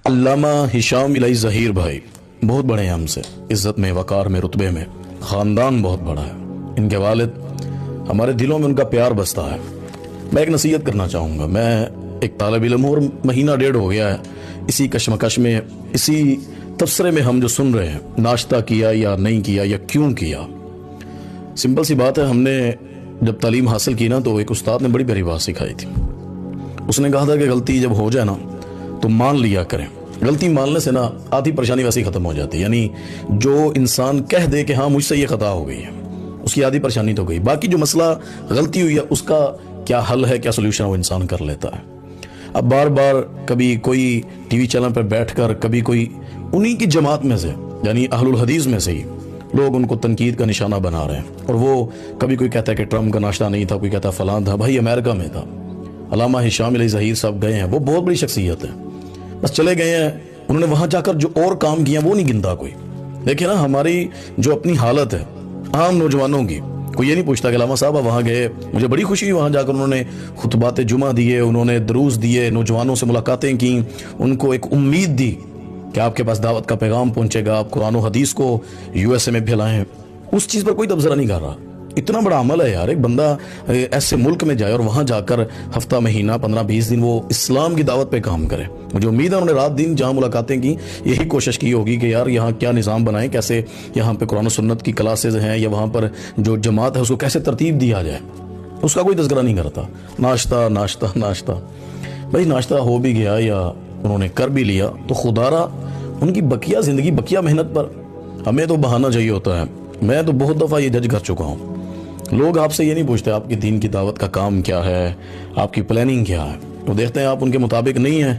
علامہ ہشام الہی ظہیر بھائی بہت بڑے ہیں ہم سے، عزت میں، وقار میں، رتبے میں، خاندان بہت بڑا ہے۔ ان کے والد، ہمارے دلوں میں ان کا پیار بستا ہے۔ میں ایک نصیحت کرنا چاہوں گا، میں ایک طالب علم ہوں اور مہینہ ڈیڑھ ہو گیا ہے اسی کشمکش میں، اسی تبصرے میں ہم جو سن رہے ہیں، ناشتہ کیا یا نہیں کیا یا کیوں کیا۔ سمپل سی بات ہے، ہم نے جب تعلیم حاصل کی نا تو ایک استاد نے بڑی پیاری بات سکھائی تھی۔ اس نے کہا تھا کہ غلطی جب ہو جائے نا تو مان لیا کریں۔ غلطی ماننے سے نا آدھی پریشانی ویسے ہی ختم ہو جاتی ہے، یعنی جو انسان کہہ دے کہ ہاں مجھ سے یہ خطا ہو گئی ہے، اس کی آدھی پریشانی تو گئی، باقی جو مسئلہ غلطی ہوئی ہے اس کا کیا حل ہے، کیا سولوشن ہے، وہ انسان کر لیتا ہے۔ اب بار بار کبھی کوئی ٹی وی چینل پر بیٹھ کر، کبھی کوئی انہی کی جماعت میں سے، یعنی اہل الحدیث میں سے ہی لوگ ان کو تنقید کا نشانہ بنا رہے ہیں، اور وہ کبھی کوئی کہتا ہے کہ ٹرمپ کا ناشتہ نہیں تھا، کوئی کہتا ہے فلاں تھا، بھائی امریکہ میں تھا۔ علامہ ہشام الہی ظہیر صاحب گئے ہیں، وہ بہت بڑی شخصیت ہے، بس چلے گئے ہیں، انہوں نے وہاں جا کر جو اور کام کیا وہ نہیں گنتا کوئی۔ دیکھیں نا ہماری جو اپنی حالت ہے عام نوجوانوں کی، کوئی یہ نہیں پوچھتا کہ علامہ صاحب وہاں گئے، مجھے بڑی خوشی ہوئی وہاں جا کر، انہوں نے خطبات جمعہ دیے، انہوں نے دروس دیے، نوجوانوں سے ملاقاتیں کیں، ان کو ایک امید دی کہ آپ کے پاس دعوت کا پیغام پہنچے گا، آپ قرآن و حدیث کو USA میں پھیلائیں۔ اس چیز پر کوئی تبصرہ نہیں کر رہا۔ اتنا بڑا عمل ہے یار، ایک بندہ ایسے ملک میں جائے اور وہاں جا کر ہفتہ، مہینہ، 15-20 دن وہ اسلام کی دعوت پہ کام کرے۔ مجھے امید ہے انہوں نے رات دن جہاں ملاقاتیں کی یہی کوشش کی ہوگی کہ یار یہاں کیا نظام بنائیں، کیسے یہاں پہ قرآن و سنت کی کلاسز ہیں یا وہاں پر جو جماعت ہے اس کو کیسے ترتیب دیا جائے۔ اس کا کوئی تذکرہ نہیں کرتا۔ ناشتہ ناشتہ ناشتہ، بھائی ناشتہ ہو بھی گیا یا انہوں نے کر بھی لیا تو خدا را ان کی بقیہ زندگی، بقیہ محنت پر ہمیں تو بہانہ چاہیے ہوتا ہے۔ میں تو بہت دفعہ یہ جج کر چکا ہوں، لوگ آپ سے یہ نہیں پوچھتے آپ کی دین کی دعوت کا کام کیا ہے، آپ کی پلاننگ کیا ہے، وہ دیکھتے ہیں آپ ان کے مطابق نہیں ہیں،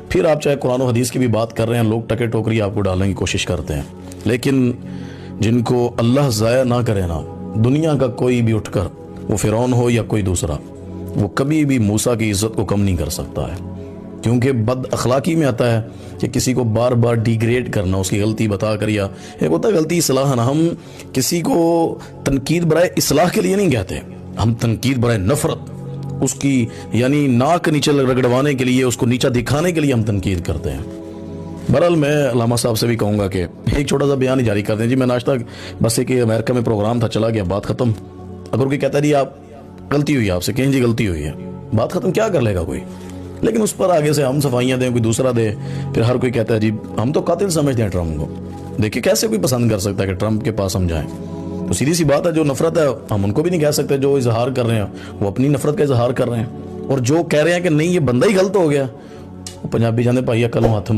پھر آپ چاہے قرآن و حدیث کی بھی بات کر رہے ہیں، لوگ ٹکے ٹوکری آپ کو ڈالنے کی کوشش کرتے ہیں۔ لیکن جن کو اللہ ضائع نہ کرے نا، دنیا کا کوئی بھی اٹھ کر، وہ فرعون ہو یا کوئی دوسرا، وہ کبھی بھی موسیٰ کی عزت کو کم نہیں کر سکتا ہے، کیونکہ بد اخلاقی میں آتا ہے کہ کسی کو بار بار ڈیگریڈ کرنا، اس کی غلطی بتا کر، یا ایک ہوتا ہے غلطی اصلاح نا، ہم کسی کو تنقید برائے اصلاح کے لیے نہیں کہتے، ہم تنقید برائے نفرت، اس کی یعنی ناک نیچے رگڑوانے کے لیے، اس کو نیچا دکھانے کے لیے ہم تنقید کرتے ہیں۔ بہرحال میں علامہ صاحب سے بھی کہوں گا کہ ایک چھوٹا سا بیان ہی جاری کر دیں، جی میں ناشتہ، بس ایک امریکہ میں پروگرام تھا، چلا گیا، بات ختم۔ اگر کوئی کہتا ہے جی آپ غلطی ہوئی، آپ سے کہیں جی غلطی ہوئی ہے، بات ختم، کیا کر لے گا کوئی؟ لیکن اس پر آگے سے ہم صفائیاں دیں، کوئی دوسرا دے، پھر ہر کوئی کہتا ہے جی ہم تو قاتل سمجھتے ہیں ٹرمپ کو۔ دیکھیے کیسے کوئی پسند کر سکتا ہے کہ ٹرمپ کے پاس ہم جائیں؟ تو سیدھی سی بات ہے، جو نفرت ہے ہم ان کو بھی نہیں کہہ سکتے، جو اظہار کر رہے ہیں وہ اپنی نفرت کا اظہار کر رہے ہیں، اور جو کہہ رہے ہیں کہ نہیں یہ بندہ ہی غلط ہو گیا، وہ پنجابی جانے پائیا کلوں ہاتھ